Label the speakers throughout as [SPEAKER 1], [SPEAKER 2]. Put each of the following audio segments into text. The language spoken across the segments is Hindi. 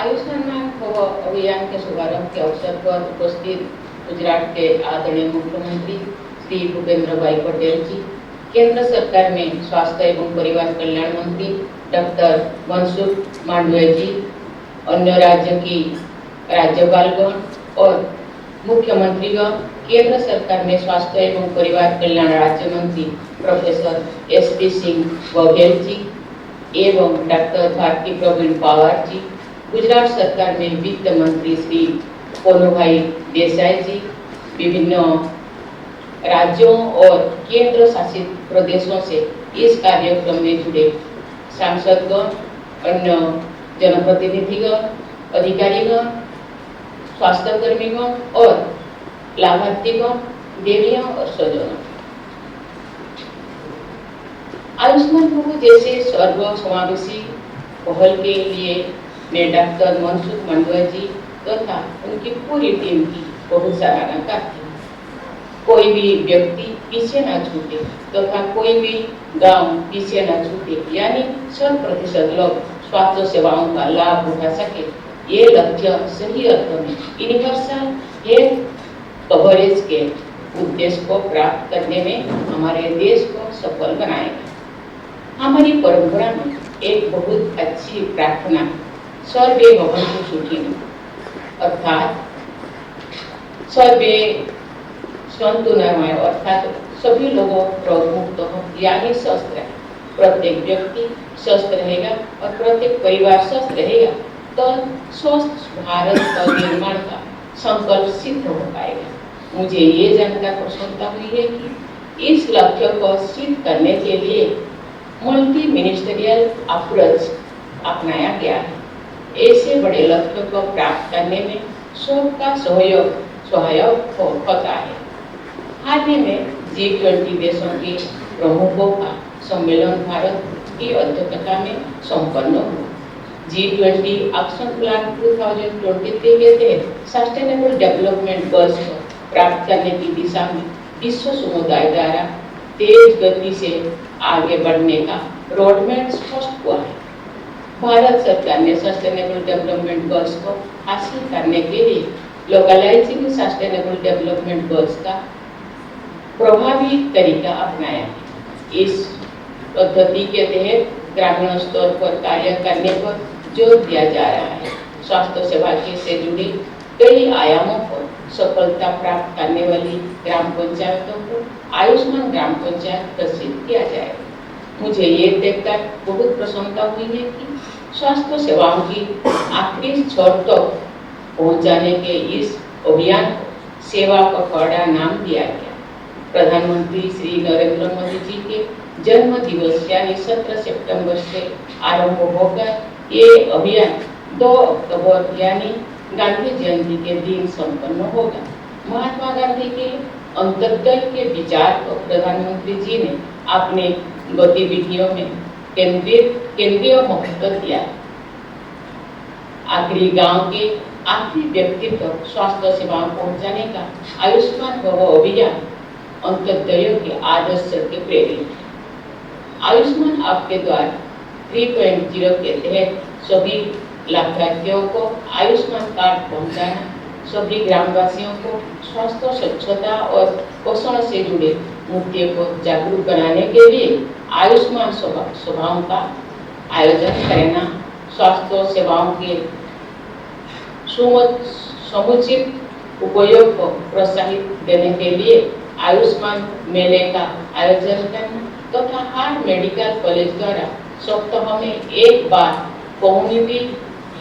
[SPEAKER 1] आयुष्मान भारत अभियान के शुभारंभ के अवसर पर उपस्थित गुजरात के आदरणीय मुख्यमंत्री श्री भूपेंद्र भाई पटेल जी, केंद्र सरकार में स्वास्थ्य एवं परिवार कल्याण मंत्री डॉक्टर मनसुख मांडविया जी, अन्य राज्य की राज्यपालगण और मुख्यमंत्रीगण, केंद्र सरकार में स्वास्थ्य एवं परिवार कल्याण राज्य मंत्री प्रोफेसर SP सिंह बघेल जी एवं डॉक्टर भारती प्रवीण पवार जी, गुजरात सरकार में वित्त मंत्री श्री कोनुभाई देसाई जी, विभिन्न राज्यों और केंद्र शासित प्रदेशों से इस कार्यक्रम में जुड़े सांसदगण, अन्य जनप्रतिनिधिगण, अधिकारीगण, स्वास्थ्य कर्मीगण और लाभार्थीगण, देवियां और स्वजनों। आयुष्मान भारत जैसे सर्वसमावेशी पहल के लिए मैं डॉक्टर मनसुख मांडविया जी तथा उनकी पूरी टीम की बहुत सराहना करती हूँ। कोई भी व्यक्ति पीछे न छूटे तथा कोई भी गांव पीछे न छूटे, यानी 100% लोग स्वास्थ्य सेवाओं का लाभ उठा सके, ये लक्ष्य सही अर्थ में यूनिवर्सल हेल्थ कवरेज के उद्देश्य को प्राप्त करने में हमारे देश को सफल बनाएगा। हमारी परंपरा में एक बहुत अच्छी प्रार्थना सर्वे भवन्तु सुखिनः, अर्थात सर्वे सन्तु निरामयाः, अर्थात सभी लोगों रोग मुक्त हो, यानी स्वस्थ रहे। प्रत्येक व्यक्ति स्वस्थ रहेगा और प्रत्येक परिवार स्वस्थ रहेगा तो स्वस्थ भारत का निर्माण का संकल्प सिद्ध हो पाएगा। मुझे ये जानकर प्रसन्नता हुई है कि इस लक्ष्य को सिद्ध करने के लिए मल्टी मिनिस्टरियल अप्रोच अपनाया गया है। ऐसे बड़े लक्ष्य को प्राप्त करने में सबका सहयोग सहायक होता है। हाल ही में G20 देशों के प्रमुखों का सम्मेलन भारत की अध्यक्षता में संपन्न हुआ। G20 एक्शन प्लान 2023 के तहत सस्टेनेबल डेवलपमेंट गोल्स को प्राप्त करने की दिशा में विश्व समुदाय द्वारा तेज गति से आगे बढ़ने का रोडमैप स्पष्ट हुआ है। भारत सरकार ने सस्टेनेबल डेवलपमेंट गोल्स को हासिल करने के लिए लोकलाइजिंग सस्टेनेबल डेवलपमेंट गोल्स का प्रभावी तरीका अपनाया है। इस पद्धति के तहत ग्रामीण स्तर पर कार्य करने पर जोर दिया जा रहा है। स्वास्थ्य सेवा से जुड़े कई आयामों पर सफलता प्राप्त करने वाली ग्राम पंचायतों को आयुष्मान ग्राम पंचायत प्रसिद्ध किया जाएगा। मुझे ये देखकर बहुत प्रसन्नता हुई है कि स्वास्थ्य सेवाओं की आखिरी छोर तक पहुंचाने के इस अभियान को सेवा पखवाड़ा नाम दिया गया। प्रधानमंत्री श्री नरेंद्र मोदी जी के जन्म दिवस यानी 17 सितंबर से आरंभ होकर ये अभियान 2 अक्टूबर यानी गांधी जयंती के दिन संपन्न होगा। महात्मा गांधी के अंत्योदय के विचार को प्रधानमंत्री जी ने अपने गतिविधियों में केंद्रीय महत्व दिया। आखिरी गांव के आखिरी व्यक्ति तक स्वास्थ्य सेवाएं पहुंचाने का आयुष्मान भारत अभियान अंत्योदय के आदर्श के प्रेरित है। आयुष्मान आपके द्वार 3.0 के तहत सभी लाभार्थियों को आयुष्मान कार्ड पहुंचाना, सभी ग्रामवासियों को स्वास्थ्य, स्वच्छता और पोषण से जुड़े मुद्दे को जागरूक बनाने के लिए आयुष्मान सभाओं का आयोजन करना, स्वास्थ्य सेवाओं के समुचित उपयोग को प्रोत्साहित देने के लिए आयुष्मान मेले का आयोजन करना तथा हार्ट मेडिकल कॉलेज द्वारा सप्ताह में एक बार कम्युनिटी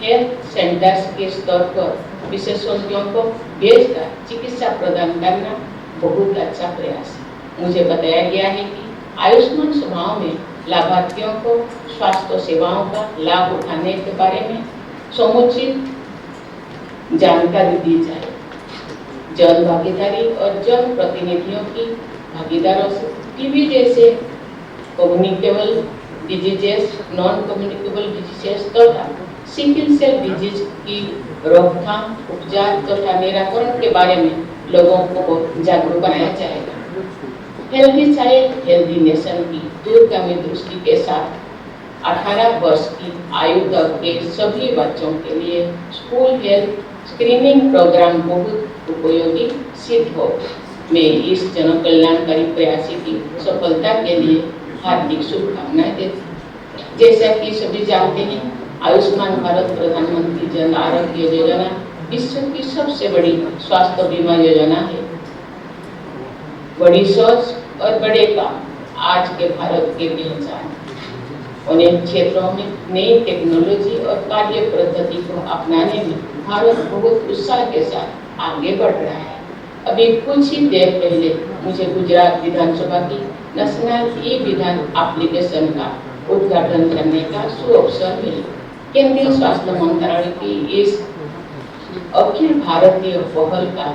[SPEAKER 1] हेल्थ सेंटर्स के स्तर पर विशेषज्ञों को भेजकर चिकित्सा प्रदान करना बहुत अच्छा प्रयास है। मुझे बताया गया है कि आयुष्मान सभाओं में लाभार्थियों को स्वास्थ्य सेवाओं का लाभ उठाने के बारे में समुचित जानकारी दी जाए। जन भागीदारी और जन प्रतिनिधियों की भागीदारों से टीबी जैसे communicable diseases, non communicable diseases तथा सिकल सेल डिजीज की रोकथाम, उपचार तथा निराकरण के बारे में लोगों को जागरूक बनाया जाएगा। हेल्दी चाइल्ड हेल्दी नेशन की दूरगामी दृष्टि के साथ 18 वर्ष की आयु तक के सभी बच्चों के लिए स्कूल हेल्थ स्क्रीनिंग प्रोग्राम बहुत उपयोगी सिद्ध हो। मैं इस जन कल्याणकारी प्रयास की सफलता के लिए हार्दिक शुभकामनाएं देती हूँ। जैसा कि सभी जानते हैं, आयुष्मान भारत प्रधानमंत्री जन आरोग्य योजना विश्व की सबसे बड़ी स्वास्थ्य बीमा योजना है। बड़ी सोच और बड़े काम आज के भारत के पहचान। अनेक क्षेत्रों में नई टेक्नोलॉजी और कार्य पद्धति को अपनाने में भारत बहुत उत्साह के साथ आगे बढ़ रहा है। अभी कुछ ही देर पहले मुझे गुजरात विधानसभा की नेशनल ई-विधान एप्लीकेशन का उद्घाटन करने का सुअवसर मिला। केंद्रीय स्वास्थ्य मंत्रालय की इस अखिल भारतीय पहल का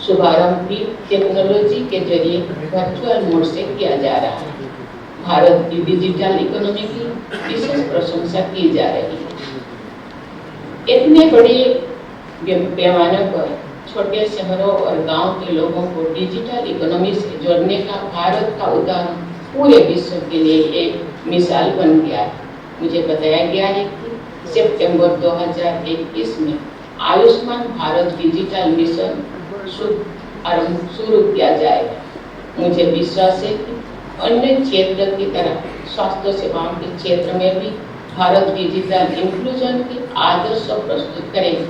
[SPEAKER 1] शुभारंभ भी टेक्नोलॉजी के जरिए वर्चुअल मोड से किया जा रहा है। भारत की डिजिटल इकोनॉमी की विशेष प्रशंसा की जा रही है। इतने बड़े पैमाने पर छोटे शहरों और गांव के लोगों को डिजिटल इकोनॉमी से जोड़ने का भारत का उदाहरण पूरे विश्व के लिए एक मिसाल बन गया है। मुझे बताया गया है कि सितंबर 2021 में आयुष्मान भारत डिजिटल मिशन शुरू किया जाएगा। मुझे विश्वास है कि अन्य क्षेत्र की तरह स्वास्थ्य सेवाओं के क्षेत्र में भी भारत डिजिटल इंक्लूजन के आदर्श प्रस्तुत करेगा।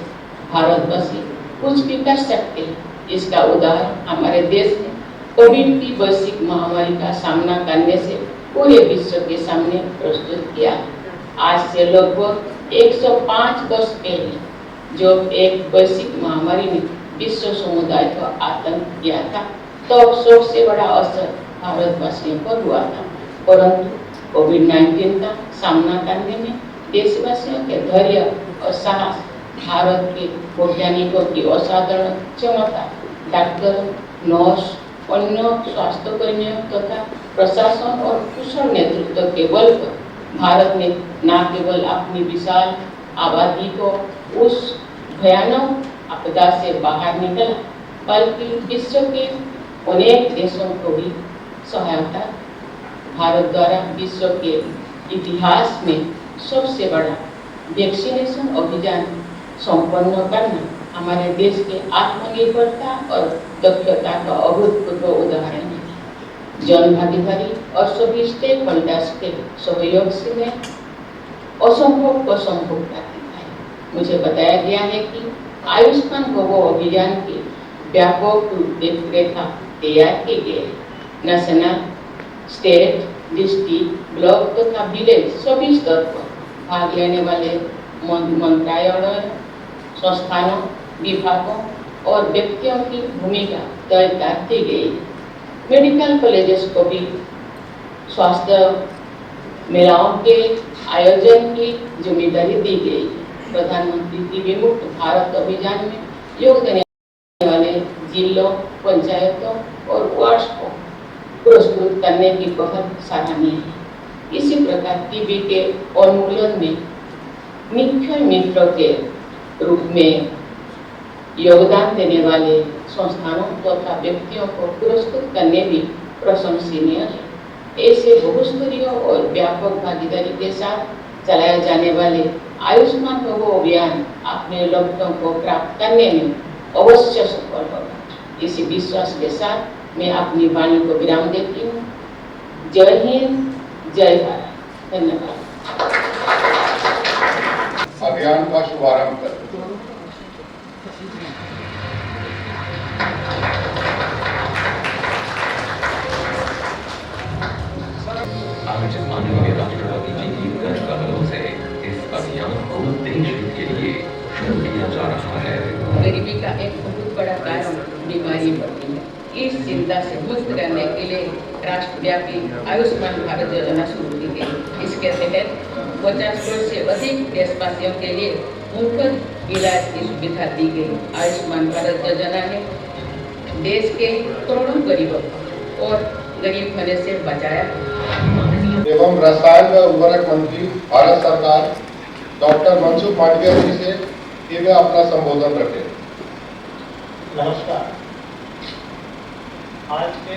[SPEAKER 1] भारतवासी कुछ भी कर सकते हैं। इसका उदाहरण हमारे देश ने कोविड की वैश्विक महामारी का सामना करने से पूरे विश्व के सामने प्रस्तुत किया। आज से लगभग 105 वर्ष पहले जो एक वैश्विक महामारी ने विश्व समुदाय को आतंक किया था, तो सबसे बड़ा असर भारतवासियों पर हुआ था। परंतु कोविड-19 का सामना करने में देशवासियों के धैर्य और साहस, भारत के वैज्ञानिकों की असाधारण क्षमता, डॉक्टरों, नर्स, अन्य स्वास्थ्य कर्मियों तथा प्रशासन और कुशल नेतृत्व के बल पर भारत ने न केवल अपनी विशाल आबादी को उस भयानक आपदा से बाहर निकाला, बल्कि विश्व के अनेक देशों को भी सहायता। भारत द्वारा विश्व के इतिहास में सबसे बड़ा वैक्सीनेशन अभियान संपन्न करना हमारे देश के आत्मनिर्भरता और दक्षता का अभूतपूर्व उदाहरण है। जन भागीदारी और सभी स्टेक होल्डर्स के सहयोग से में असंभव को संभव करती है। मुझे बताया गया है कि आयुष्मान भवो अभियान की व्यापक रूपरेखा तैयार की गई है। नेशनल, स्टेट, डिस्ट्रिक्ट, ब्लॉक तथा विलेज सभी स्तर पर भाग लेने वाले मंत्रालयों, संस्थानों, विभागों और व्यक्तियों की भूमिका तय कर दी गई है। मेडिकल कॉलेजेस को भी स्वास्थ्य मेलाओं के आयोजन की जिम्मेदारी दी गई है। प्रधानमंत्री की विमुक्त भारत अभियान में योग देने वाले जिलों, पंचायतों और वार्ड्स को पुरस्कृत करने की पहल सराहनीय है। इसी प्रकार टीबी के उन्मूलन में मुख्य मित्रों के रूप में योगदान देने वाले संस्थानों तथा व्यक्तियों को पुरस्कृत करने भी प्रशंसनीय है। ऐसे बहुस्तरीय और व्यापक भागीदारी के साथ चलाए जाने वाले आयुष्मान भवो अभियान अपने लक्ष्यों को प्राप्त करने में अवश्य सफल होगा। इसी विश्वास के साथ मैं अपनी वाणी को विराम देती हूँ। जय हिंद, जय भारत। धन्यवाद।
[SPEAKER 2] अभियान का शुभारंभ कर
[SPEAKER 3] आज माननीय राष्ट्रपति जी की करों से इस अभियान को देश हित के लिए शुरू किया जा रहा है।
[SPEAKER 1] गरीबी का एक बहुत बड़ा कारण बीमारी बढ़ती है। इस चिंता से मुक्त रहने के लिए राष्ट्रव्यापी आयुष्मान भारत योजना शुरू की गई। इसके तहत 50 करोड़ से अधिक देशवासियों के लिए मुफ्त इलाज की सुविधा दी गई। आयुष्मान भारत योजना ने देश के करोड़ों गरीबों और गरीब होने से बचाया।
[SPEAKER 2] एवं रसायन व उर्वरक मंत्री भारत सरकार डॉक्टर मनसुख मांडविया जी से ये वे अपना संबोधन रखें।
[SPEAKER 4] नमस्कार। आज के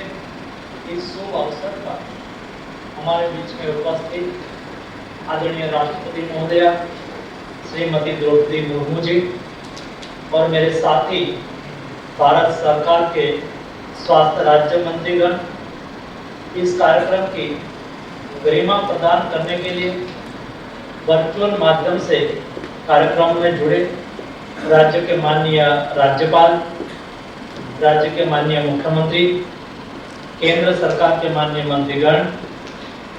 [SPEAKER 4] इस शुभ अवसर पर हमारे बीच में उपस्थित आदरणीय राष्ट्रपति महोदया श्रीमती द्रौपदी मुर्मू जी और मेरे साथी भारत सरकार के स्वास्थ्य राज्य मंत्रीगण, इस कार्यक्रम की गरिमा प्रदान करने के लिए वर्चुअल माध्यम से कार्यक्रम में जुड़े राज्य के माननीय राज्यपाल, राज्य के माननीय मुख्यमंत्री, केंद्र सरकार के माननीय मंत्रीगण,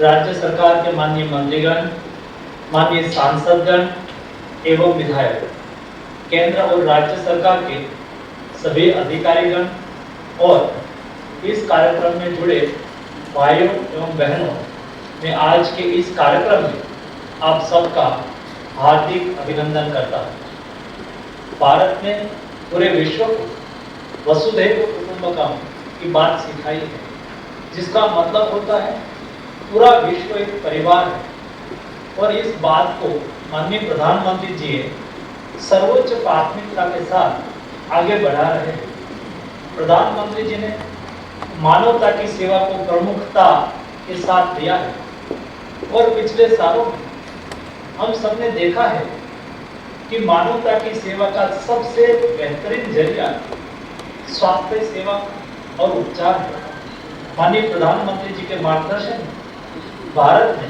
[SPEAKER 4] राज्य सरकार के माननीय मंत्रीगण, माननीय सांसदगण एवं विधायक, केंद्र और राज्य सरकार के सभी अधिकारीगण और इस कार्यक्रम में जुड़े भाइयों एवं बहनों, मैं आज के इस कार्यक्रम में आप सबका हार्दिक अभिनंदन करता हूँ। भारत ने पूरे विश्व को वसुधैव कुटुंबकम की बात सिखाई है, जिसका मतलब होता है पूरा विश्व एक परिवार है, और इस बात को माननीय प्रधानमंत्री जी सर्वोच्च प्राथमिकता के साथ आगे बढ़ा रहे हैं। प्रधानमंत्री जी ने मानवता की सेवा को प्रमुखता के साथ दिया है, और पिछले सालों में हम सबने देखा है कि मानवता की सेवा का सबसे बेहतरीन जरिया स्वास्थ्य सेवा और उपचार है। माननीय प्रधानमंत्री जी के मार्गदर्शन में भारत ने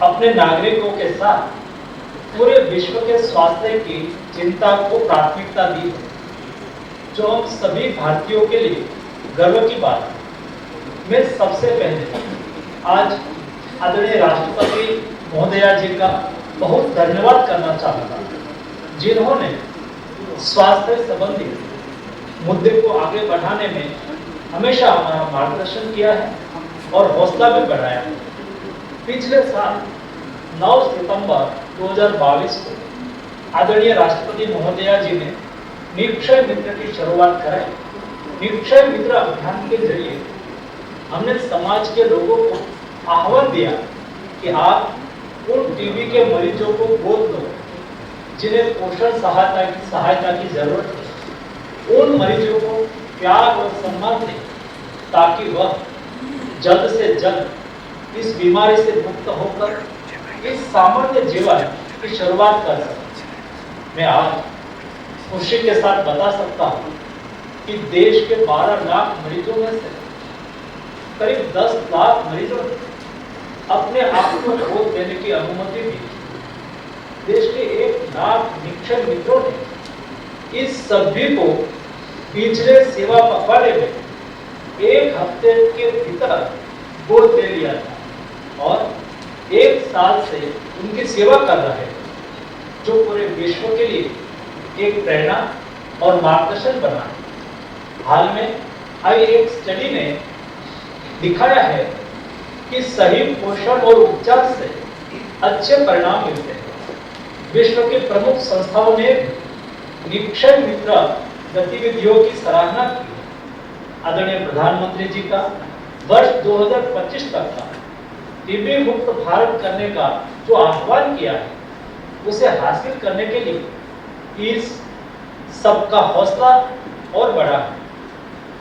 [SPEAKER 4] अपने नागरिकों के साथ पूरे विश्व के स्वास्थ्य की चिंता को प्राथमिकता दी है, जो हम सभी भारतीयों के लिए गर्व की बात है। मैं सबसे पहले आज आदरणीय राष्ट्रपति महोदया जी का बहुत धन्यवाद करना चाहूँगा, जिन्होंने स्वास्थ्य संबंधी मुद्दे को आगे बढ़ाने में हमेशा हमारा मार्गदर्शन किया है और हौसला भी बढ़ाया है। पिछले साल 9 सितंबर 2022 को आदरणीय राष्ट्रपति महोदया जी ने निक्षय मित्र की शुरुआत कराई। निक्षय मित्र अभियान के जरिए हमने समाज के लोगों को आह्वान दिया कि आप उन टीबी के मरीजों को गोद लो जिन्हें पोषण सहायता की जरूरत है। उन मरीजों को प्यार और सम्मान दें ताकि वह जल्द से जल्द इस बीमारी से मुक्त होकर इस सामान्य जीवन की शुरुआत कर सके। मैं आज खुशी के साथ बता सकता हूँ कि देश के 12 लाख मरीजों में से करीब 10 लाख मरीजों ने अपने आप को गोद देने की अनुमति दी। देश के 1 लाख निक्षय मित्रों ने इस सभी को पिछले सेवा पखवाड़े में 1 हफ्ते के भीतर गोद दे लिया था और 1 साल से उनकी सेवा कर रहे हैं, जो पूरे विश्व के लिए एक प्रेरणा और मार्गदर्शन बना है। हाल में आई एक स्टडी ने दिखाया है कि सही पोषण और उपचार से अच्छे परिणाम मिलते हैं। विश्व के प्रमुख संस्थाओं ने निक्षय मित्र गतिविधियों की सराहना की। आदरणीय प्रधानमंत्री जी का वर्ष 2025 तक का टीबी मुक्त भारत करने का जो आह्वान किया है, उसे हासिल करने के लिए इस सबका हौसला और बढ़ा है।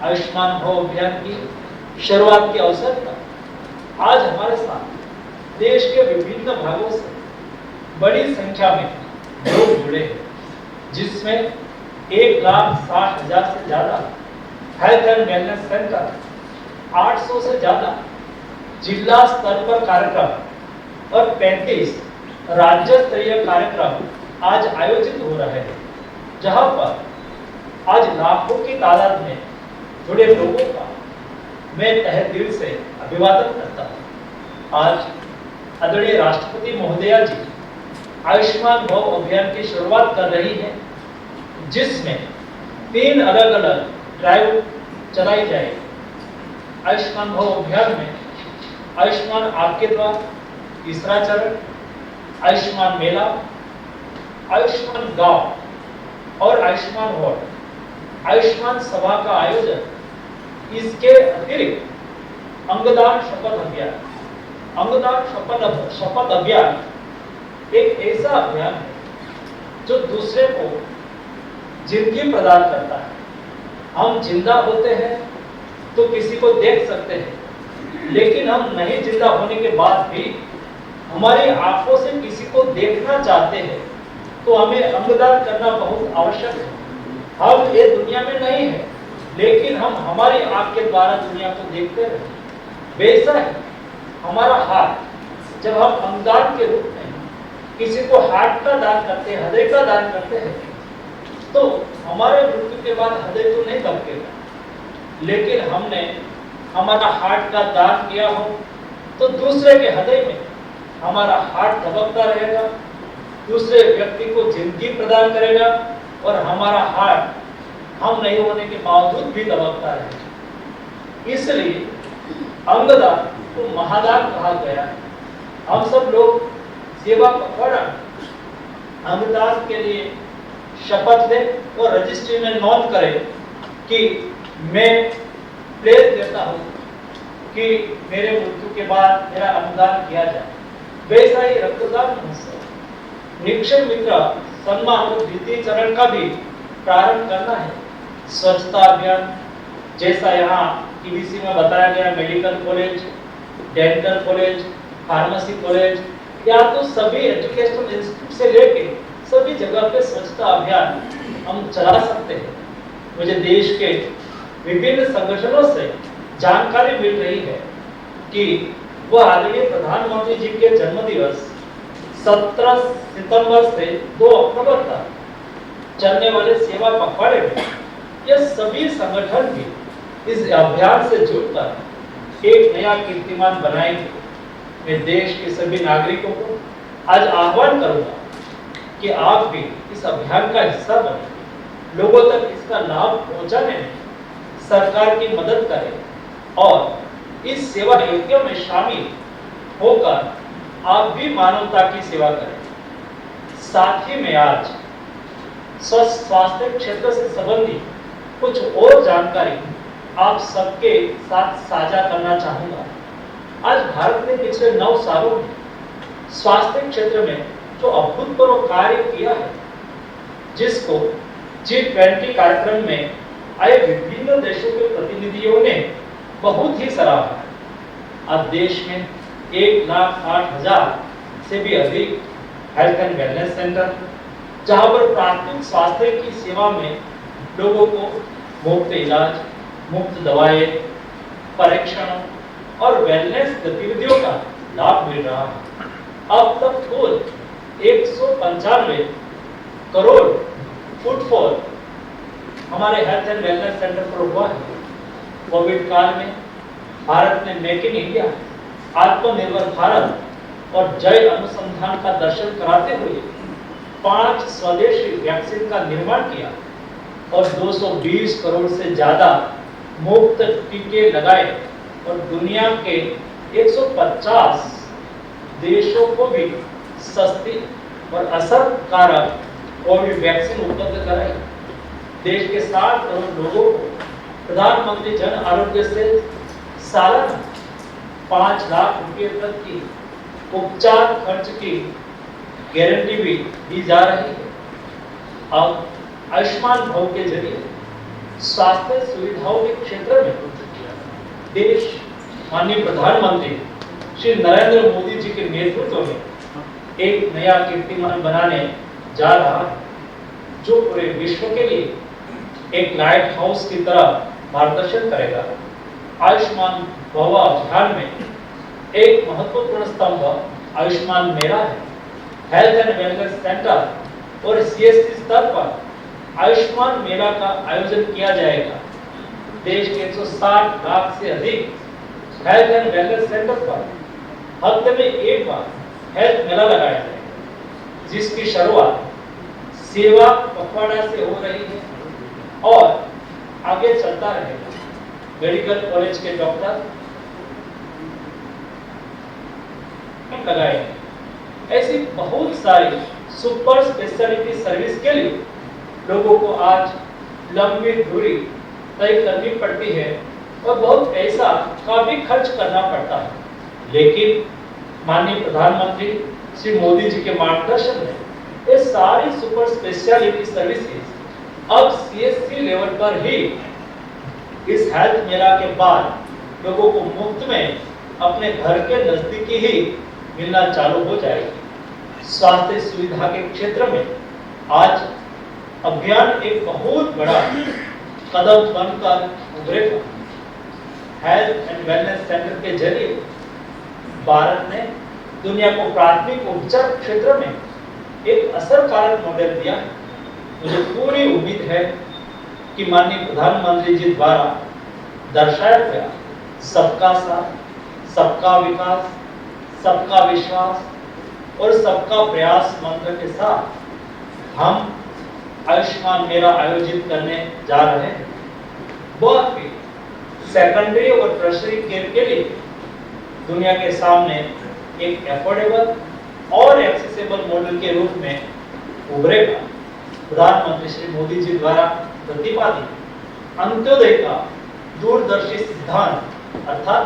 [SPEAKER 4] आयुष्मान भव अभियान की शुरुआत के अवसर पर आज हमारे साथ देश के विभिन्न भागों से बड़ी संख्या में लोग जुड़े हैं, जिसमें 1,60,000 से ज्यादा हेल्थ एंड वेलनेस सेंटर, 800 से ज्यादा जिला स्तर पर कार्यक्रम और 35 राज्य स्तरीय कार्यक्रम आज आयोजित हो रहे हैं, जहां पर आज लाखों की तादाद में जुड़े लोगों का मैं तहे दिल से अभिवादन करता हूं। आज आदरणीय राष्ट्रपति महोदया जी आयुष्मान भव अभियान की शुरुआत कर रही है, जिसमें 3 अलग अलग ड्राइव चलाई जाएगी। आयुष्मान भव अभियान में आयुष्मान आपके द्वार तीसरा चरण, आयुष्मान मेला, आयुष्मान गांव और आयुष्मान वार्ड, आयुष्मान सभा का आयोजन, इसके अतिरिक्त अंगदान शपथ अभियान। अंगदान शपथ अभियान एक ऐसा अभियान है जो दूसरे को जिंदगी प्रदान करता है। हम जिंदा होते हैं तो किसी को देख सकते हैं, लेकिन हम नहीं जिंदा होने के बाद भी हमारी आंखों से किसी को देखना चाहते हैं तो हमें अंगदान करना बहुत आवश्यक है। हम ये दुनिया में नहीं है, लेकिन हम हमारी आंख के द्वारा दुनिया को देखते हैं। वैसा है हमारा हाथ, जब हम अंगदान के रूप में किसी को हार्ट का दान करते हैं, हृदय का दान करते हैं, तो हमारे मृत्यु के बाद हृदय तो नहीं दबकेगा, लेकिन हमने हमारा हार्ट का दान किया हो तो दूसरे के हृदय में हमारा हार्ट दबकता रहेगा, दूसरे व्यक्ति को जिंदगी प्रदान करेगा और हमारा हार्ट हम नहीं होने के बावजूद भी दबकता रहेगा। इसलिए अंगदान को महादान कहा गया है। हम सब लोग सेवा पखवाड़ा अंगदान के लिए शपथ लें और रजिस्ट्री में नोंद करें कि मैं प्रेरित देता हूं कि मेरे मृत्यु के बाद मेरा अंगदान किया जाए। वैसा ही रक्तदान महोत्सव निक्षय मित्र सम्मान द्वितीय चरण का भी प्रारंभ करना है। स्वच्छता अभियान जैसा यहाँ टीबीसी में बताया गया, medical college, dental college, pharmacy college, या तो सभी एजुकेशनल इंस्टीट्यूट से लेके सभी जगह पे स्वच्छता अभियान हम चला सकते हैं। मुझे देश के विभिन्न संगठनों से जानकारी मिल रही है कि वह आदरणीय प्रधानमंत्री जी के जन्मदिवस 17 सितंबर से 2 अक्टूबर तक चलने वाले सेवा पखवाड़े में ये सभी संगठन भी इस अभियान से जुड़कर एक नया कीर्तिमान बनाएंगे। मैं देश के सभी नागरिकों को आज आह्वान करूंगा कि आप भी इस अभियान का हिस्सा बने, लोगों तक इसका लाभ पहुंचाने में सरकार की मदद करें और इस सेवा यज्ञ में शामिल होकर आप भी मानवता की सेवा करें। साथ ही में आज स्वस्थ स्वास्थ्य क्षेत्र से संबंधित कुछ और जानकारी आप सबके साथ साझा करना चाहूंगा। आज भारत ने पिछले 9 सालों में स्वास्थ्य क्षेत्र में जो अभूतपूर्व कार्य किया है, जिसको G20 कार्यक्रम में आए विभिन्न देशों के प्रतिनिधियों ने बहुत ही सराहा। अब देश में 1,60,000 से भी अधिक हेल्थ एंड वेलनेस सेंटर, जहां पर प्राथमिक स्वास्थ्य की सेवा में लोगों को मुफ्त इलाज, मुफ्त दवाएं, परीक्षण और वेलनेस गतिविधियों का लाभ मिल रहा है। अब तक कुल 195 करोड़ फुटफॉल हमारे हेल्थ एंड वेलनेस सेंटर पर हुआ है। कोविड काल में भारत ने मेक इन इंडिया, आत्मनिर्भर भारत और जय अनुसंधान का दर्शन कराते हुए 5 स्वदेशी वैक्सीन का निर्माण किया और 220 करोड़ से ज्यादा मुफ्त टीके लगाए और दुनिया के 150 देशों को भी सस्ती और असरकारक कोविड वैक्सीन उपलब्ध कराई। देश के 60 करोड़ लोगों को प्रधानमंत्री जन आरोग्य से सालाना 5 लाख रुपए तक की उपचार खर्च की गारंटी भी दी जा रही है। अब आयुष्मान भव के जरिए स्वास्थ्य सुविधाओं के क्षेत्र में देश माननीय प्रधानमंत्री श्री नरेंद्र मोदी जी के नेतृत्व में एक नया कीर्तिमान बनाने जा रहा है, जो पूरे विश्व के लिए एक लाइट हाउस की तरह मार्गदर्शन करेगा। आयुष्मान भव अभियान में एक महत्वपूर्ण स्तंभ आयुष्मान मेला है। हेल्थ एंड वेलनेस सेंटर और CSC स्तर पर आयुष्मान मेला का आयोजन किया जाएगा। देश के 160 लाख से अधिक हेल्थ एंड वेलनेस सेंटर पर हफ्ते में एक बार हेल्थ मेला लगाया जाएगा, जिसकी शुरुआत सेवा पखवाड़ा से हो रही है और आगे चलता रहेगा। मेडिकल कॉलेज के डॉक्टर लगाएंगे। ऐसी बहुत सारी सुपर स्पेशलिटी सर्विस के लिए लोगों को आज लंबी दूरी तय करनी पड़ती है और बहुत पैसा का भी खर्च करना पड़ता है, लेकिन माननीय प्रधानमंत्री श्री मोदी जी के मार्गदर्शन में ये सारी सुपर स्पेशलिटी सर्विसेज अब CSC लेवल पर ही इस हेल्थ मेला के बाद लोगों को मुफ्त में अपने घर के नजदीकी ही मिलना चालू हो जाएगी। स्वास्थ्य सुविधा के क्षेत्र में आज अभियान एक बहुत बड़ा कदम बनकर उभरेगा। हेल्थ एंड वेलनेस सेंटर के जरिए भारत ने दुनिया को प्राथमिक उपचार क्षेत्र में एक असरकारक मॉडल दिया है। मुझे पूरी उम्मीद है कि माननीय प्रधानमंत्री जी द्वारा दर्शाया गया सबका साथ, सबका विकास, सबका विश्वास और सबका प्रयास मंत्र के साथ हम आयुष्मान मेरा आयोजित करने जा रहे हैं। वह भी सेकेंडरी और टर्शियरी केयर के लिए दुनिया के सामने एक एफोर्डेबल और एक्सेसिबल मॉडल के रूप में उभरेगा। प्रधानमंत्री श्री मोदी जी द्वारा प्रतिपादित अंत्योदय का दूरदर्शी सिद्धांत अर्थात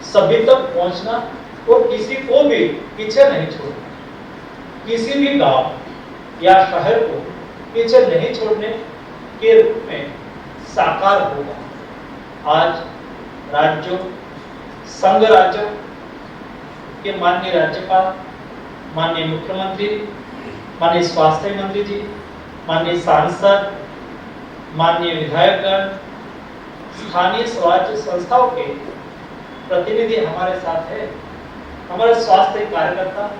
[SPEAKER 4] सभी तक पहुंचना और किसी को भी पीछे नहीं छोड़ना, किसी भी गांव या शहर को पीछे नहीं छोड़ने के रूप में साकार होगा। आज राज्यों, संघ राज्यों के माननीय राज्यपाल, माननीय मुख्यमंत्री, माननीय स्वास्थ्य मंत्री जी, माननीय सांसद, माननीय विधायकगण, स्थानीय स्वराज्य संस्थाओं के प्रतिनिधि हमारे साथ है। हमारे स्वास्थ्य कार्यकर्ता,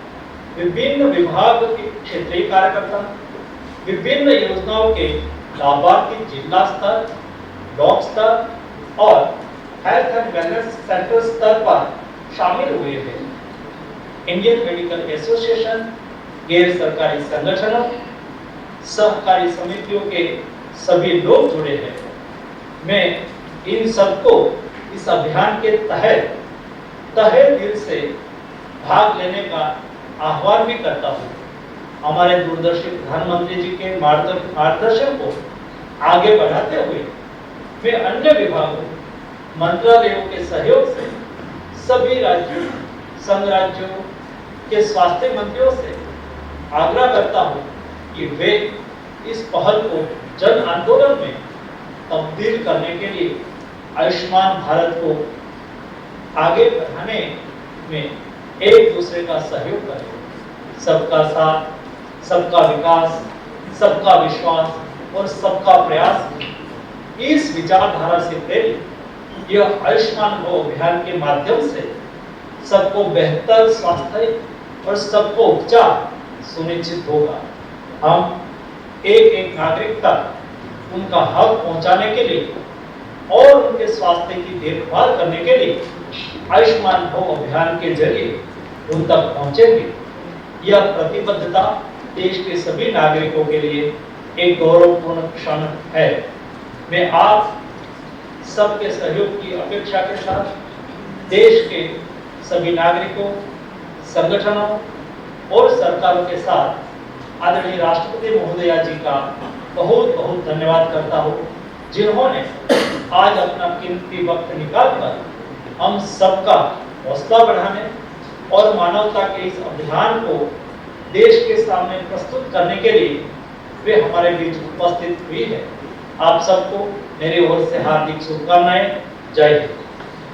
[SPEAKER 4] विभिन्न विभाग के क्षेत्रीय कार्यकर्ता, विभिन्न योजनाओं के लाभार्थी जिला स्तर, ब्लॉक स्तर और हेल्थ एंड वेलनेस सेंटर स्तर पर शामिल हुए हैं। इंडियन मेडिकल एसोसिएशन, गैर सरकारी संगठनों, सहकारी समितियों के सभी लोग जुड़े हैं। मैं इन सबको इस अभियान के तहत तहे दिल से भाग लेने का आह्वान भी करता हूँ। हमारे दूरदर्शी प्रधानमंत्री जी के मार्गदर्शन को आगे बढ़ाते हुए मैं अन्य विभागों, मंत्रालयों के सहयोग से सभी राज्यों, संघ राज्यों के स्वास्थ्य मंत्रियों से आग्रह करता हूँ कि वे इस पहल को जन आंदोलन में तब्दील करने के लिए आयुष्मान भारत को आगे बढ़ाने में एक दूसरे का सहयोग करें। सबका साथ, सबका विकास, सबका विश्वास और सबका प्रयास, इस विचारधारा से प्रेरित यह आयुष्मान भव अभियान के माध्यम से सबको बेहतर स्वास्थ्य और सबको उपचार सुनिश्चित होगा। हम एक एक नागरिक तक उनका हक पहुंचाने के लिए और उनके स्वास्थ्य की देखभाल करने के लिए आयुष्मान भव अभियान के जरिए उन तक पहुंचेंगे। यह प्रतिबद्धता देश के सभी नागरिकों के लिए एक गौरवपूर्ण क्षण है। मैं आप सबके सहयोग की अपेक्षा के साथ देश के सभी नागरिकों, संगठनों और सरकारों के साथ आदरणीय राष्ट्रपति महोदया जी का बहुत बहुत धन्यवाद करता हूँ, जिन्होंने आज अपना कीमती वक्त निकालकर हम सबका हौसला बढ़ाने और मानवता के इस अभियान को देश के सामने प्रस्तुत करने के लिए वे हमारे बीच उपस्थित हुई है। आप सबको मेरी ओर से हार्दिक शुभकामनाएं। जय हिंद।